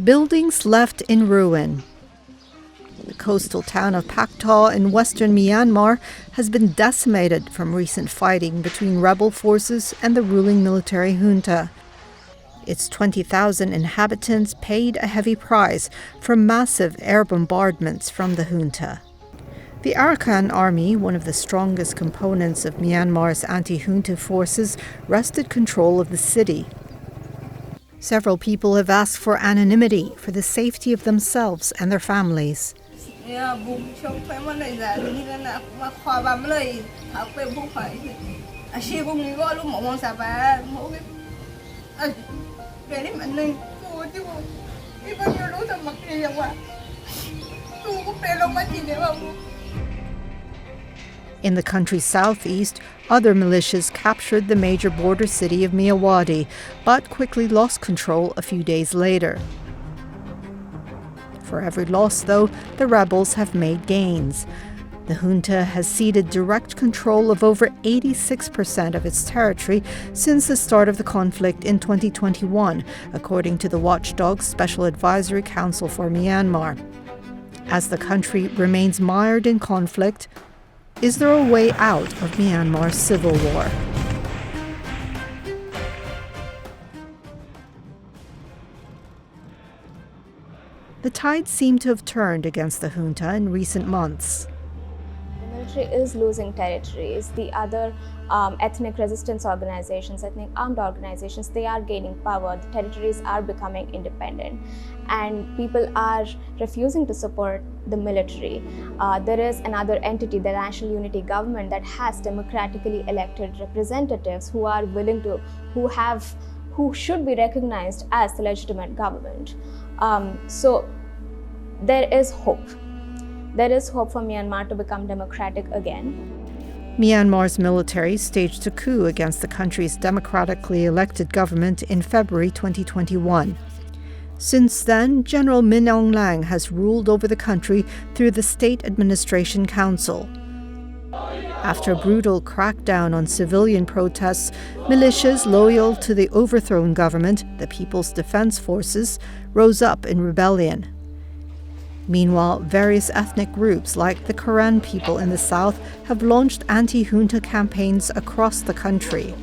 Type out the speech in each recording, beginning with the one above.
Buildings left in ruin. The coastal town of Paktao in western Myanmar has been decimated from recent fighting between rebel forces and the ruling military junta. Its 20,000 inhabitants paid a heavy price for massive air bombardments from the junta. The Arakan Army, one of the strongest components of Myanmar's anti-junta forces, wrested control of the city. Several people have asked for anonymity for the safety of themselves and their families. In the country's southeast, other militias captured the major border city of Myawaddy, but quickly lost control a few days later. For every loss, though, the rebels have made gains. The junta has ceded direct control of over 86% of its territory since the start of the conflict in 2021, according to the watchdog's Special Advisory Council for Myanmar. As the country remains mired in conflict, is there a way out of Myanmar's civil war? The tide seemed to have turned against the junta in recent months. The military is losing territories. The other ethnic resistance organizations, ethnic armed organizations, they are gaining power. The territories are becoming independent. And people are refusing to support the military. There is another entity, the National Unity Government, that has democratically elected representatives who are willing to, who should be recognized as the legitimate government. So there is hope. There is hope for Myanmar to become democratic again. Myanmar's military staged a coup against the country's democratically elected government in February 2021. Since then, General Min Aung Hlaing has ruled over the country through the State Administration Council. After a brutal crackdown on civilian protests, militias loyal to the overthrown government, the People's Defense Forces, rose up in rebellion. Meanwhile, various ethnic groups like the Karen people in the south have launched anti-junta campaigns across the country.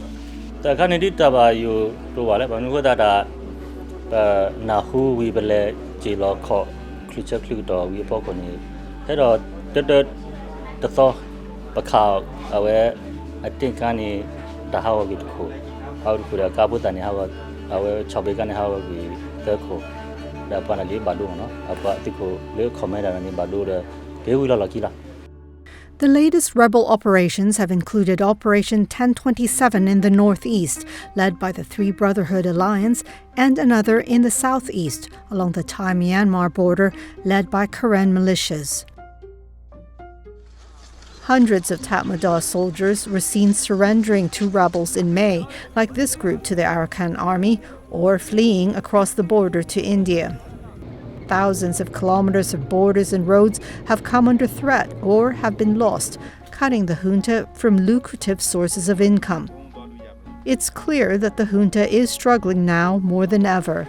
The latest rebel operations have included Operation 1027 in the northeast, led by the Three Brotherhood Alliance, and another in the southeast, along the Thai-Myanmar border, led by Karen militias. Hundreds of Tatmadaw soldiers were seen surrendering to rebels in May, like this group to the Arakan Army, or fleeing across the border to India. Thousands of kilometers of borders and roads have come under threat or have been lost, cutting the junta from lucrative sources of income. It's clear that the junta is struggling now more than ever.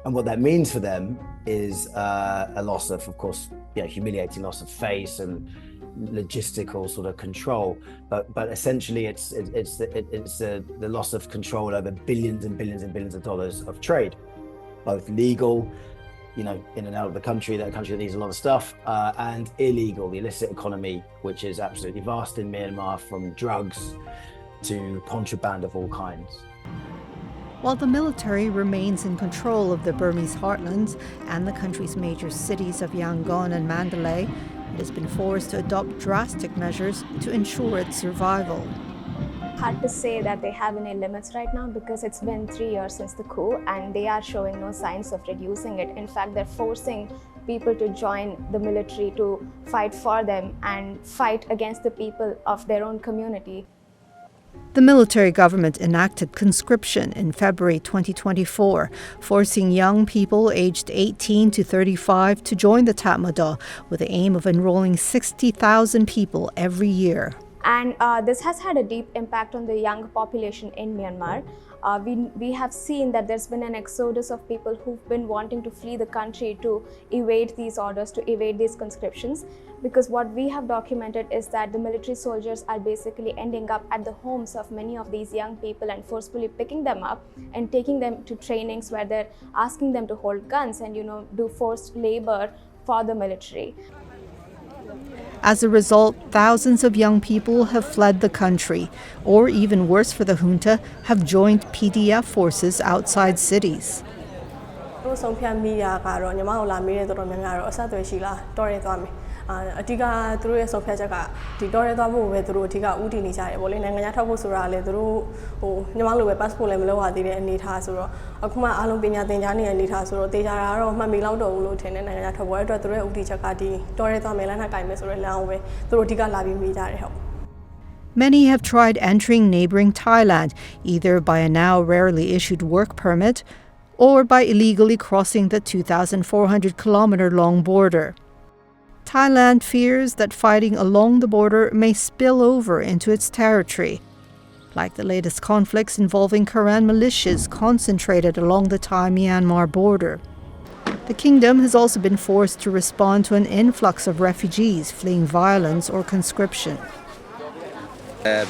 And what that means for them is a loss of course, humiliating loss of face and logistical sort of control, but essentially it's the loss of control over billions and billions and billions of dollars of trade, both legal, in and out of the country, that country that needs a lot of stuff, and illegal, the illicit economy, which is absolutely vast in Myanmar, from drugs to contraband of all kinds. While the military remains in control of the Burmese heartlands and the country's major cities of Yangon and Mandalay, it has been forced to adopt drastic measures to ensure its survival. Hard to say that they have any limits right now because it's been 3 years since the coup and they are showing no signs of reducing it. In fact, they're forcing people to join the military to fight for them and fight against the people of their own community. The military government enacted conscription in February 2024, forcing young people aged 18 to 35 to join the Tatmadaw with the aim of enrolling 60,000 people every year. And this has had a deep impact on the young population in Myanmar. we have seen that there's been an exodus of people who've been wanting to flee the country to evade these orders, to evade these conscriptions, because what we have documented is that the military soldiers are basically ending up at the homes of many of these young people and forcefully picking them up and taking them to trainings where they're asking them to hold guns and, do forced labor for the military. As a result, thousands of young people have fled the country, or even worse for the junta, have joined PDF forces outside cities. Many have tried entering neighbouring Thailand, either by a now rarely issued work permit or by illegally crossing the 2,400-kilometre-long border. Thailand fears that fighting along the border may spill over into its territory, like the latest conflicts involving Karen militias concentrated along the Thai-Myanmar border. The kingdom has also been forced to respond to an influx of refugees fleeing violence or conscription.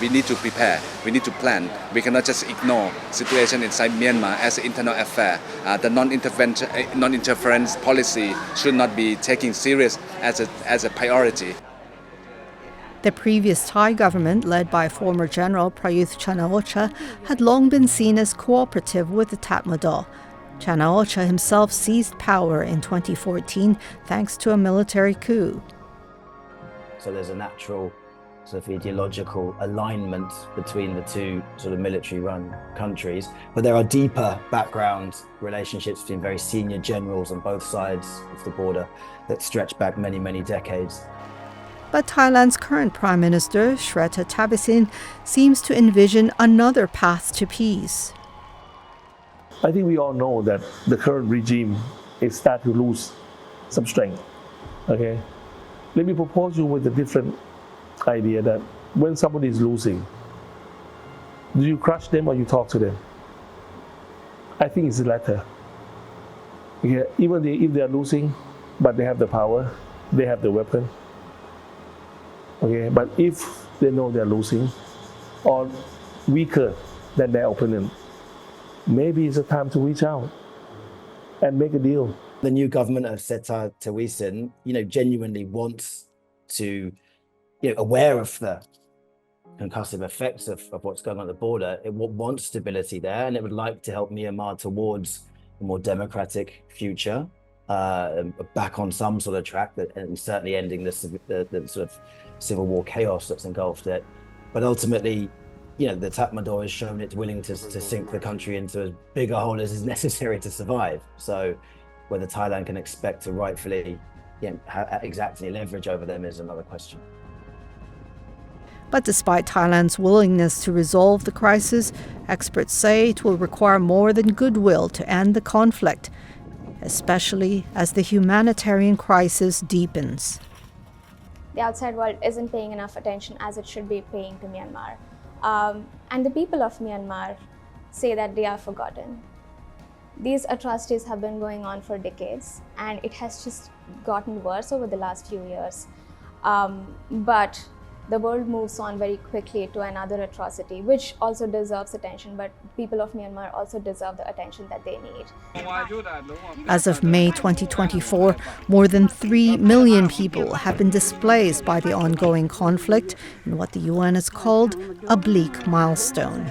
We need to prepare, we need to plan. We cannot just ignore the situation inside Myanmar as an internal affair. The non-interference policy should not be taken serious as a priority. The previous Thai government, led by former General Prayuth Chan-o-cha, had long been seen as cooperative with the Tatmadaw. Chan-o-cha himself seized power in 2014 thanks to a military coup. So there's a natural sort of ideological alignment between the two sort of military-run countries, but there are deeper background relationships between very senior generals on both sides of the border that stretch back many, many decades. But Thailand's current Prime Minister, Srettha Thavisin, seems to envision another path to peace. I think we all know that the current regime is starting to lose some strength. Okay, let me propose you with a different idea that when somebody is losing, do you crush them or you talk to them? I think it's the latter. Okay, even if they are losing, but they have the power, they have the weapon. Okay, but if they know they are losing or weaker than their opponent, maybe it's a time to reach out and make a deal. The new government of Srettha Thavisin, genuinely wants to, aware of the concussive effects of what's going on at the border. It wants stability there, and it would like to help Myanmar towards a more democratic future, back on some sort of track, and certainly ending the sort of civil war chaos that's engulfed it. But ultimately, the Tatmadaw has shown it's willing to sink the country into as big a hole as is necessary to survive. So whether Thailand can expect to rightfully exact any leverage over them is another question. But despite Thailand's willingness to resolve the crisis, experts say it will require more than goodwill to end the conflict, especially as the humanitarian crisis deepens. The outside world isn't paying enough attention as it should be paying to Myanmar. And the people of Myanmar say that they are forgotten. These atrocities have been going on for decades, and it has just gotten worse over the last few years. But the world moves on very quickly to another atrocity, which also deserves attention, but people of Myanmar also deserve the attention that they need. As of May 2024, more than 3 million people have been displaced by the ongoing conflict in what the UN has called a bleak milestone.